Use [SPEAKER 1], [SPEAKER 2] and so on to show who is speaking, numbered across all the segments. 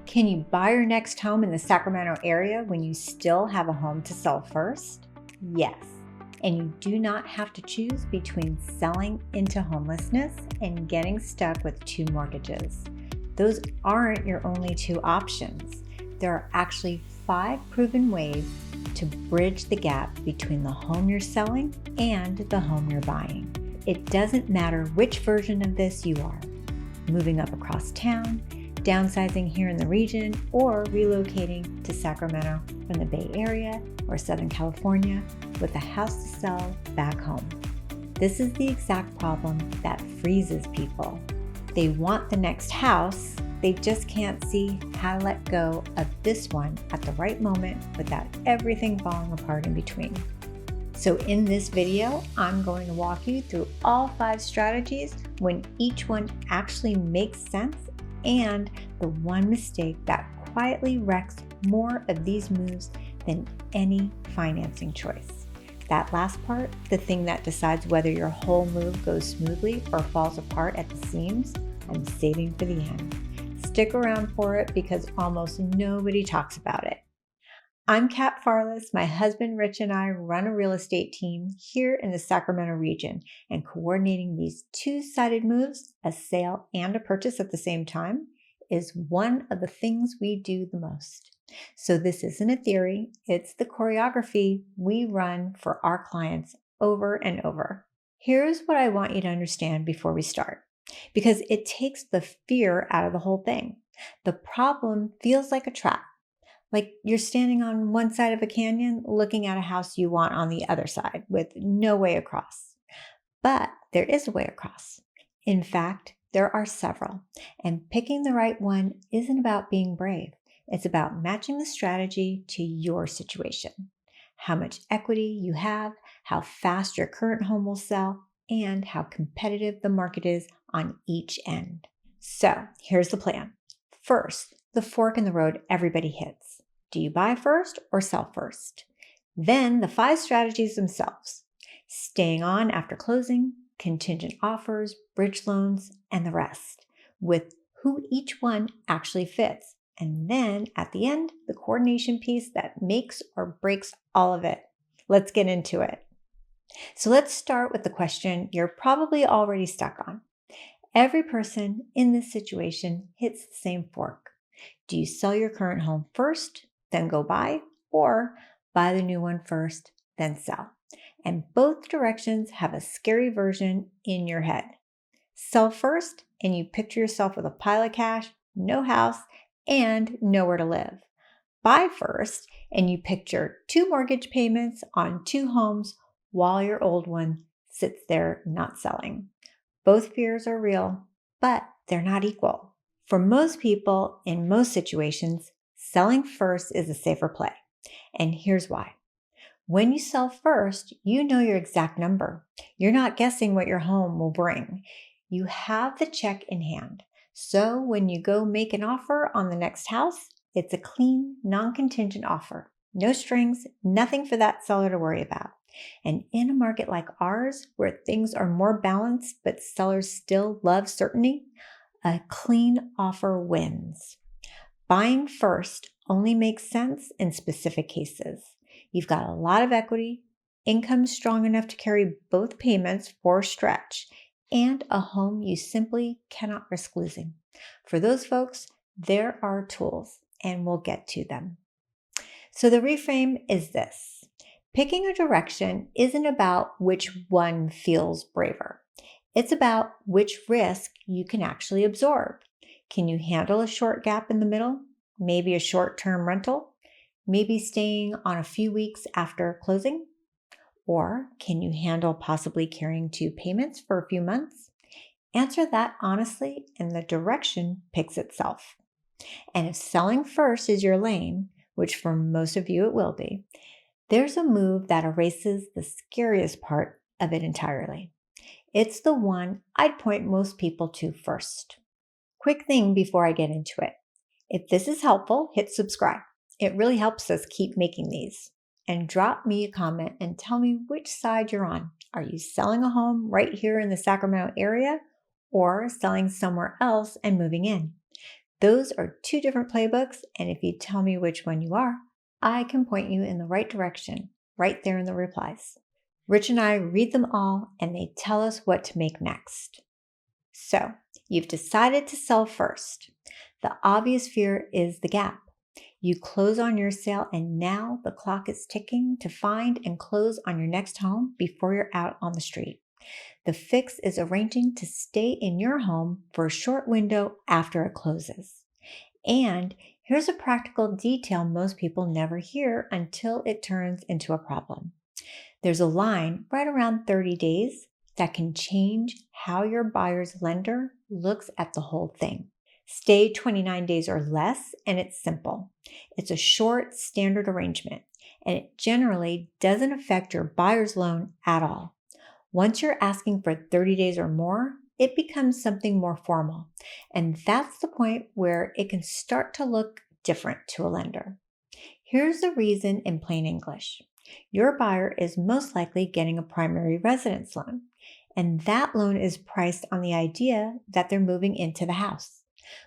[SPEAKER 1] Can you buy your next home in the Sacramento area when you still have a home to sell first? Yes. And you do not have to choose between selling into homelessness and getting stuck with 2 mortgages. Those aren't your only 2 options. There are actually 5 proven ways to bridge the gap between the home you're selling and the home you're buying. It doesn't matter which version of this you are. Moving up across town, downsizing here in the region, or relocating to Sacramento from the Bay Area or Southern California with a house to sell back home. This is the exact problem that freezes people. They want the next house, they just can't see how to let go of this one at the right moment without everything falling apart in between. So in this video, I'm going to walk you through all 5 strategies when each one actually makes sense and the one mistake that quietly wrecks more of these moves than any financing choice. That last part, the thing that decides whether your whole move goes smoothly or falls apart at the seams, I'm saving for the end. Stick around for it because almost nobody talks about it. I'm Kat Farless. My husband Rich and I run a real estate team here in the Sacramento region, and coordinating these 2-sided moves, a sale and a purchase at the same time, is one of the things we do the most. So this isn't a theory, it's the choreography we run for our clients over and over. Here's what I want you to understand before we start, because it takes the fear out of the whole thing. The problem feels like a trap. Like you're standing on one side of a canyon looking at a house you want on the other side with no way across. But there is a way across. In fact, there are several. And picking the right one isn't about being brave. It's about matching the strategy to your situation. How much equity you have, how fast your current home will sell, and how competitive the market is on each end. So here's the plan. First, the fork in the road everybody hits. Do you buy first or sell first? Then the 5 strategies themselves: staying on after closing, contingent offers, bridge loans, and the rest, with who each one actually fits. And then at the end, the coordination piece that makes or breaks all of it. Let's get into it. So let's start with the question you're probably already stuck on. Every person in this situation hits the same fork. Do you sell your current home first, then go buy, or buy the new one first, then sell? And both directions have a scary version in your head. Sell first, and you picture yourself with a pile of cash, no house, and nowhere to live. Buy first, and you picture 2 mortgage payments on 2 homes while your old one sits there not selling. Both fears are real, but they're not equal. For most people, in most situations, selling first is a safer play. And here's why. When you sell first, you know your exact number. You're not guessing what your home will bring. You have the check in hand. So when you go make an offer on the next house, it's a clean, non-contingent offer. No strings, nothing for that seller to worry about. And in a market like ours, where things are more balanced but sellers still love certainty, a clean offer wins. Buying first only makes sense in specific cases. You've got a lot of equity, income strong enough to carry both payments for a stretch, and a home you simply cannot risk losing. For those folks, there are tools, and we'll get to them. So the reframe is this. Picking a direction isn't about which one feels braver. It's about which risk you can actually absorb. Can you handle a short gap in the middle? Maybe a short-term rental? Maybe staying on a few weeks after closing? Or can you handle possibly carrying 2 payments for a few months? Answer that honestly, and the direction picks itself. And if selling first is your lane, which for most of you it will be, there's a move that erases the scariest part of it entirely. It's the one I'd point most people to first. Quick thing before I get into it. If this is helpful, hit subscribe. It really helps us keep making these. And drop me a comment and tell me which side you're on. Are you selling a home right here in the Sacramento area or selling somewhere else and moving in? Those are two different playbooks, and if you tell me which one you are, I can point you in the right direction right there in the replies. Rich and I read them all, and they tell us what to make next. So, you've decided to sell first. The obvious fear is the gap. You close on your sale, and now the clock is ticking to find and close on your next home before you're out on the street. The fix is arranging to stay in your home for a short window after it closes. And here's a practical detail most people never hear until it turns into a problem. There's a line right around 30 days that can change how your buyer's lender looks at the whole thing. Stay 29 days or less, and it's simple. It's a short, standard arrangement, and it generally doesn't affect your buyer's loan at all. Once you're asking for 30 days or more, it becomes something more formal. And that's the point where it can start to look different to a lender. Here's the reason in plain English. Your buyer is most likely getting a primary residence loan, and that loan is priced on the idea that they're moving into the house.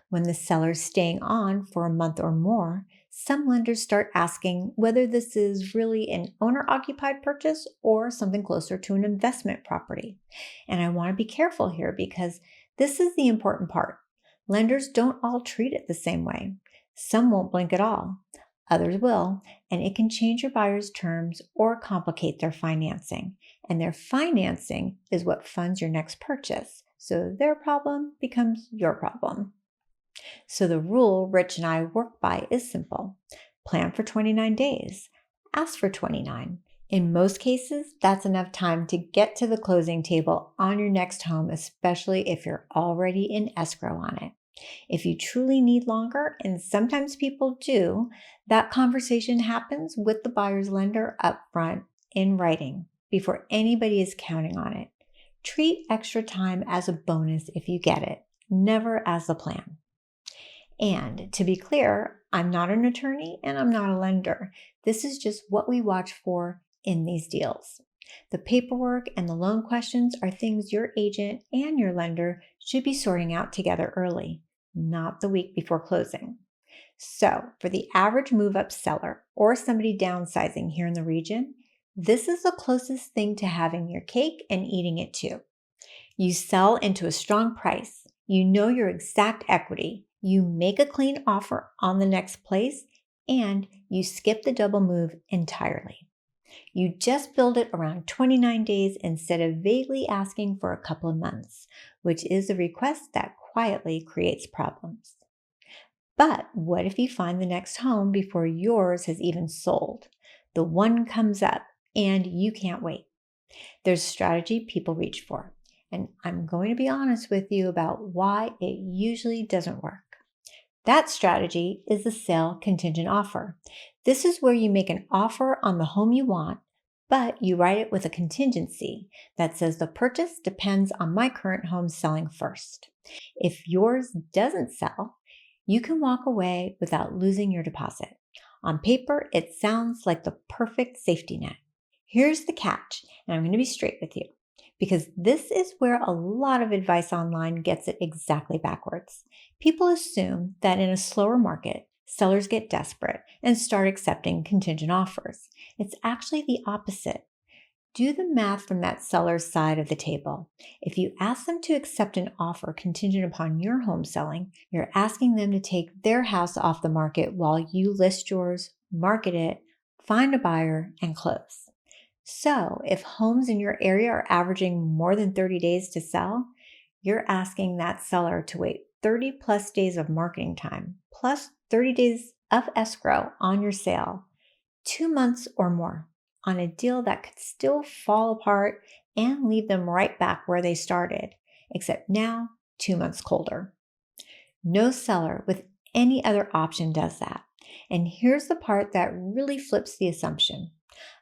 [SPEAKER 1] When the seller's staying on for a month or more, some lenders start asking whether this is really an owner-occupied purchase or something closer to an investment property. And I want to be careful here because this is the important part. Lenders don't all treat it the same way. Some won't blink at all. Others will, and it can change your buyer's terms or complicate their financing. And their financing is what funds your next purchase. So their problem becomes your problem. So the rule Rich and I work by is simple. Plan for 29 days. Ask for 29. In most cases, that's enough time to get to the closing table on your next home, especially if you're already in escrow on it. If you truly need longer, and sometimes people do, that conversation happens with the buyer's lender up front in writing before anybody is counting on it. Treat extra time as a bonus if you get it, never as the plan. And to be clear, I'm not an attorney and I'm not a lender. This is just what we watch for in these deals. The paperwork and the loan questions are things your agent and your lender should be sorting out together early, not the week before closing. So for the average move-up seller or somebody downsizing here in the region, this is the closest thing to having your cake and eating it too. You sell into a strong price. You know your exact equity. You make a clean offer on the next place, and you skip the double move entirely. You just build it around 29 days instead of vaguely asking for a couple of months, which is a request that quietly creates problems. But what if you find the next home before yours has even sold? The one comes up and you can't wait. There's a strategy people reach for, and I'm going to be honest with you about why it usually doesn't work. That strategy is the sale-contingent offer. This is where you make an offer on the home you want, but you write it with a contingency that says the purchase depends on my current home selling first. If yours doesn't sell, you can walk away without losing your deposit. On paper, it sounds like the perfect safety net. Here's the catch, and I'm going to be straight with you, because this is where a lot of advice online gets it exactly backwards. People assume that in a slower market, sellers get desperate and start accepting contingent offers. It's actually the opposite. Do the math from that seller's side of the table. If you ask them to accept an offer contingent upon your home selling, you're asking them to take their house off the market while you list yours, market it, find a buyer, and close. So if homes in your area are averaging more than 30 days to sell, you're asking that seller to wait 30 plus days of marketing time, plus 30 days of escrow on your sale, 2 months or more on a deal that could still fall apart and leave them right back where they started, except now 2 months colder. No seller with any other option does that. And here's the part that really flips the assumption.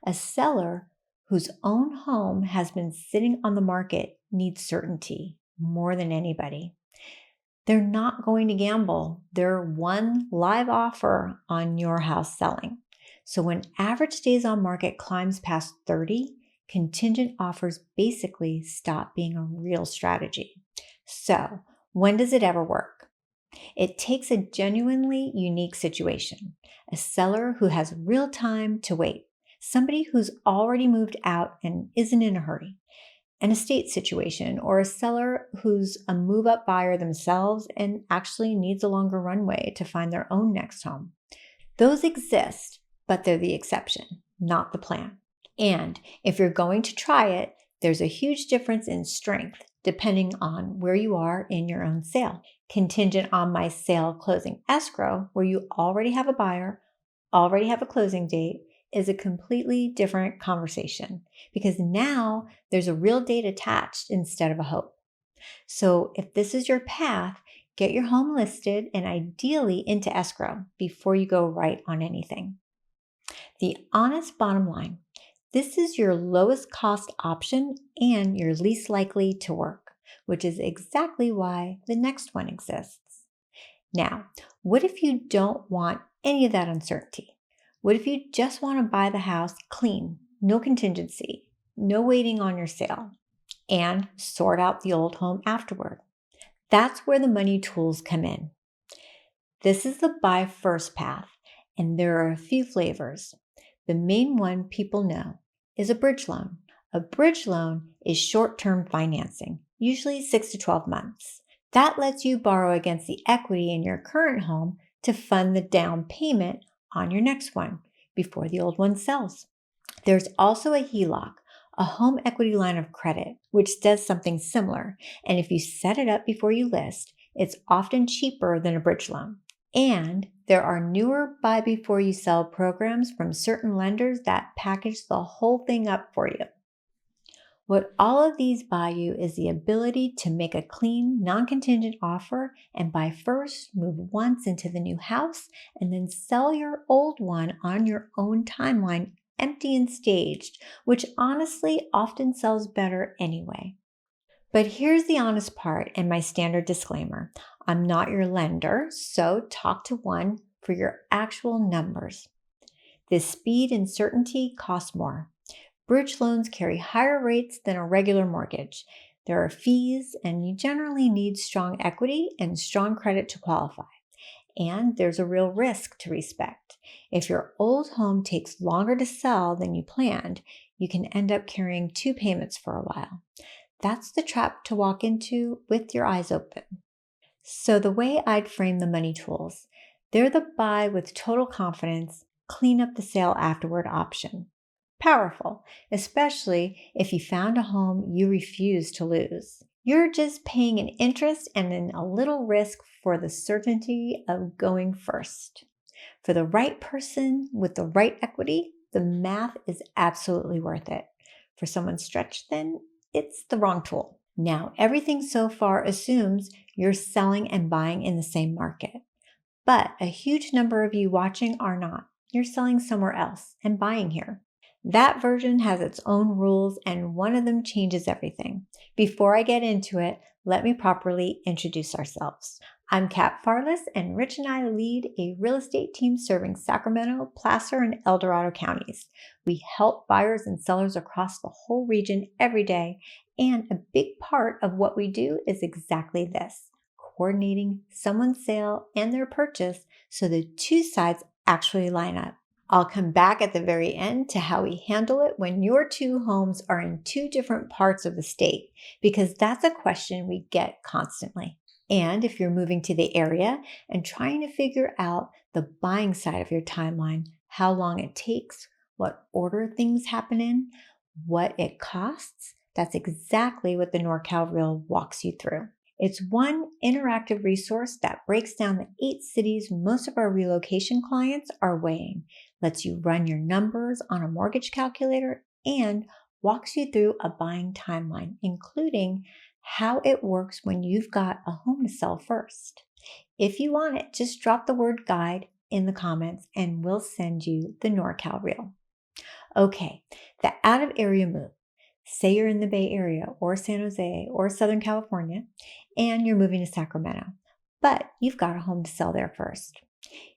[SPEAKER 1] A seller whose own home has been sitting on the market needs certainty more than anybody. They're not going to gamble their one live offer on your house selling. So when average days on market climbs past 30, contingent offers basically stop being a real strategy. So when does it ever work? It takes a genuinely unique situation, a seller who has real time to wait, somebody who's already moved out and isn't in a hurry, an estate situation, or a seller who's a move up buyer themselves and actually needs a longer runway to find their own next home. Those exist, but they're the exception, not the plan. And if you're going to try it, there's a huge difference in strength depending on where you are in your own sale. Contingent on my sale closing escrow, where you already have a buyer, already have a closing date, is a completely different conversation because now there's a real date attached instead of a hope. So if this is your path, get your home listed and ideally into escrow before you go right on anything. The honest bottom line, this is your lowest cost option and your least likely to work, which is exactly why the next one exists. Now, what if you don't want any of that uncertainty? What if you just want to buy the house clean, no contingency, no waiting on your sale, and sort out the old home afterward? That's where the money tools come in. This is the buy first path, and there are a few flavors. The main one people know is a bridge loan. A bridge loan is short-term financing, usually 6 to 12 months. That lets you borrow against the equity in your current home to fund the down payment on your next one before the old one sells. There's also a HELOC, a home equity line of credit, which does something similar. And if you set it up before you list, it's often cheaper than a bridge loan. And there are newer buy before you sell programs from certain lenders that package the whole thing up for you. What all of these buy you is the ability to make a clean, non-contingent offer and buy first, move once into the new house, and then sell your old one on your own timeline, empty and staged, which honestly often sells better anyway. But here's the honest part and my standard disclaimer. I'm not your lender, so talk to one for your actual numbers. This speed and certainty cost more. Bridge loans carry higher rates than a regular mortgage. There are fees, and you generally need strong equity and strong credit to qualify. And there's a real risk to respect. If your old home takes longer to sell than you planned, you can end up carrying 2 payments for a while. That's the trap to walk into with your eyes open. So the way I'd frame the money tools, they're the buy with total confidence, clean up the sale afterward option. Powerful, especially if you found a home you refuse to lose. You're just paying an interest and then a little risk for the certainty of going first. For the right person with the right equity, the math is absolutely worth it. For someone stretched thin, it's the wrong tool. Now, everything so far assumes you're selling and buying in the same market. But a huge number of you watching are not. You're selling somewhere else and buying here. That version has its own rules, and one of them changes everything. Before I get into it, let me properly introduce ourselves. I'm Kat Farless, and Rich and I lead a real estate team serving Sacramento, Placer, and El Dorado counties. We help buyers and sellers across the whole region every day, and a big part of what we do is exactly this: coordinating someone's sale and their purchase so the two sides actually line up. I'll come back at the very end to how we handle it when your 2 homes are in 2 different parts of the state, because that's a question we get constantly. And if you're moving to the area and trying to figure out the buying side of your timeline, how long it takes, what order things happen in, what it costs, that's exactly what the NorCal Reel walks you through. It's one interactive resource that breaks down the 8 cities most of our relocation clients are weighing, lets you run your numbers on a mortgage calculator, and walks you through a buying timeline, including how it works when you've got a home to sell first. If you want it, just drop the word guide in the comments and we'll send you the NorCal Reel. Okay, the out of area move. Say you're in the Bay Area or San Jose or Southern California and you're moving to Sacramento, but you've got a home to sell there first.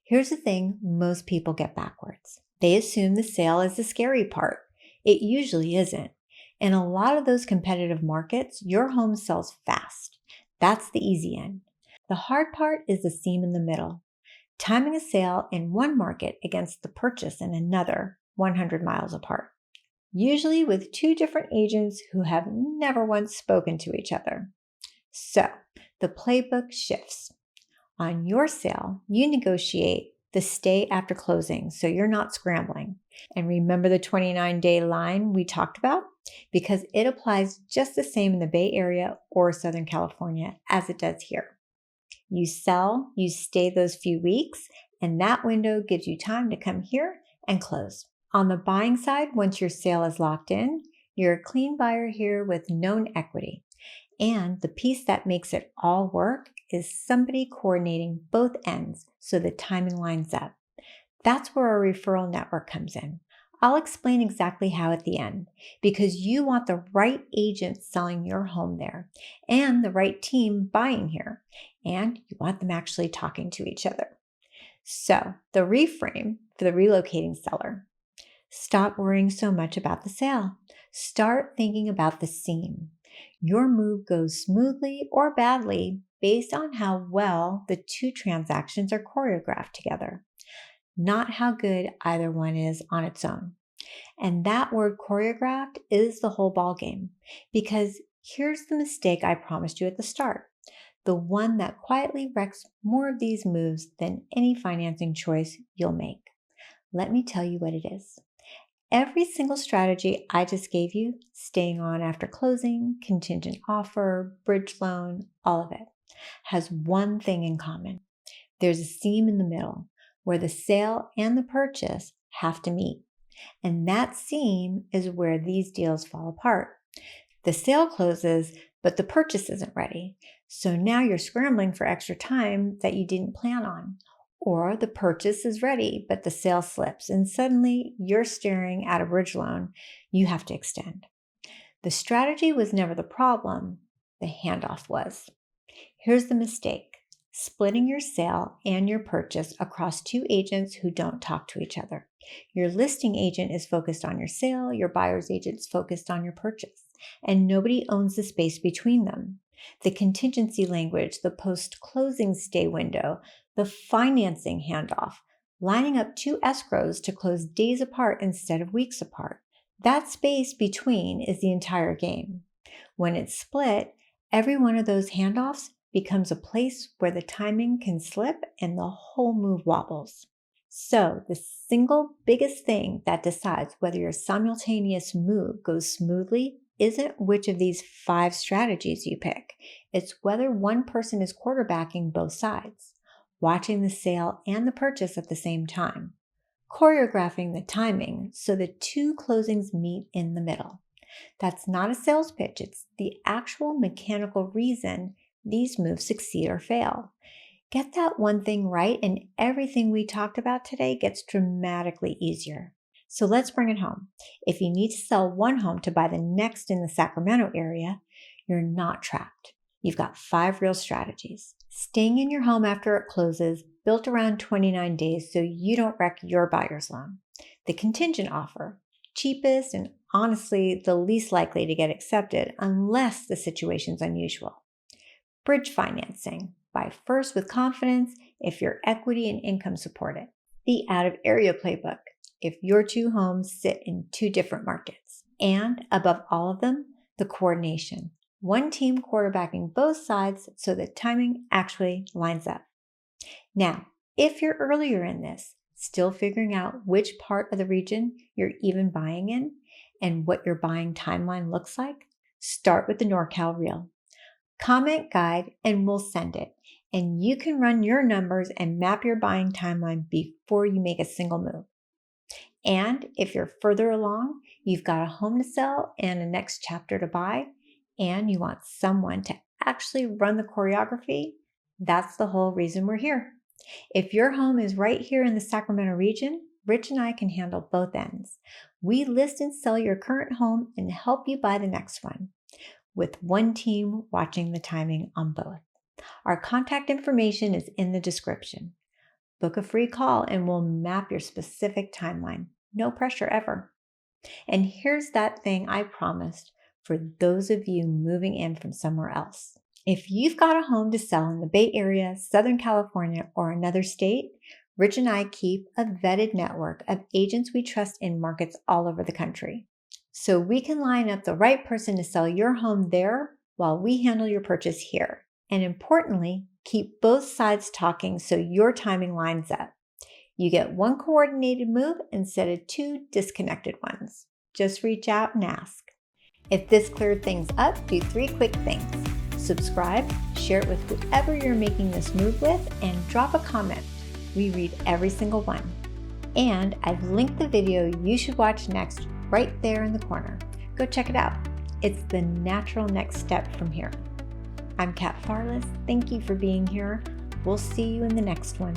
[SPEAKER 1] Here's the thing most people get backwards. They assume the sale is the scary part. It usually isn't. In a lot of those competitive markets, your home sells fast. That's the easy end. The hard part is the seam in the middle, timing a sale in one market against the purchase in another 100 miles apart, usually with two different agents who have never once spoken to each other. So the playbook shifts. On your sale, you negotiate the stay after closing so you're not scrambling. And remember the 29-day line we talked about? Because it applies just the same in the Bay Area or Southern California as it does here. You sell, you stay those few weeks, and that window gives you time to come here and close. On the buying side, once your sale is locked in, you're a clean buyer here with known equity. And the piece that makes it all work is somebody coordinating both ends so the timing lines up. That's where our referral network comes in. I'll explain exactly how at the end, because you want the right agent selling your home there and the right team buying here, and you want them actually talking to each other. So the reframe for the relocating seller: stop worrying so much about the sale. Start thinking about the seam. Your move goes smoothly or badly based on how well the two transactions are choreographed together, not how good either one is on its own. And that word choreographed is the whole ballgame, because here's the mistake I promised you at the start, the one that quietly wrecks more of these moves than any financing choice you'll make. Let me tell you what it is. Every single strategy I just gave you, staying on after closing, contingent offer, bridge loan, all of it, has one thing in common. There's a seam in the middle where the sale and the purchase have to meet. And that seam is where these deals fall apart. The sale closes, but the purchase isn't ready. So now you're scrambling for extra time that you didn't plan on. Or the purchase is ready, but the sale slips, and suddenly you're staring at a bridge loan you have to extend. The strategy was never the problem, the handoff was. Here's the mistake: splitting your sale and your purchase across two agents who don't talk to each other. Your listing agent is focused on your sale, your buyer's agent is focused on your purchase, and nobody owns the space between them. The contingency language, the post-closing stay window, the financing handoff, lining up two escrows to close days apart instead of weeks apart. That space between is the entire game. When it's split, every one of those handoffs becomes a place where the timing can slip and the whole move wobbles. So the single biggest thing that decides whether your simultaneous move goes smoothly isn't which of these 5 strategies you pick. It's whether one person is quarterbacking both sides, watching the sale and the purchase at the same time, choreographing the timing so the two closings meet in the middle. That's not a sales pitch. It's the actual mechanical reason these moves succeed or fail. Get that one thing right, and everything we talked about today gets dramatically easier. So let's bring it home. If you need to sell one home to buy the next in the Sacramento area, you're not trapped. You've got 5 real strategies. Staying in your home after it closes, built around 29 days so you don't wreck your buyer's loan. The contingent offer, cheapest and honestly the least likely to get accepted unless the situation's unusual. Bridge financing, buy first with confidence if your equity and income support it. The out-of-area playbook, if your 2 homes sit in 2 different markets. And above all of them, the coordination. One team quarterbacking both sides so the timing actually lines up. Now, if you're earlier in this, still figuring out which part of the region you're even buying in and what your buying timeline looks like, start with the NorCal Reel. Comment guide and we'll send it. And you can run your numbers and map your buying timeline before you make a single move. And if you're further along, you've got a home to sell and a next chapter to buy, and you want someone to actually run the choreography, that's the whole reason we're here. If your home is right here in the Sacramento region, Rich and I can handle both ends. We list and sell your current home and help you buy the next one, with one team watching the timing on both. Our contact information is in the description. Book a free call and we'll map your specific timeline. No pressure ever. And here's that thing I promised for those of you moving in from somewhere else. If you've got a home to sell in the Bay Area, Southern California, or another state, Rich and I keep a vetted network of agents we trust in markets all over the country, so we can line up the right person to sell your home there while we handle your purchase here. And importantly, keep both sides talking so your timing lines up. You get one coordinated move instead of two disconnected ones. Just reach out and ask. If this cleared things up, do 3 quick things. Subscribe, share it with whoever you're making this move with, and drop a comment. We read every single one. And I've linked the video you should watch next right there in the corner. Go check it out. It's the natural next step from here. I'm Kat Farless. Thank you for being here. We'll see you in the next one.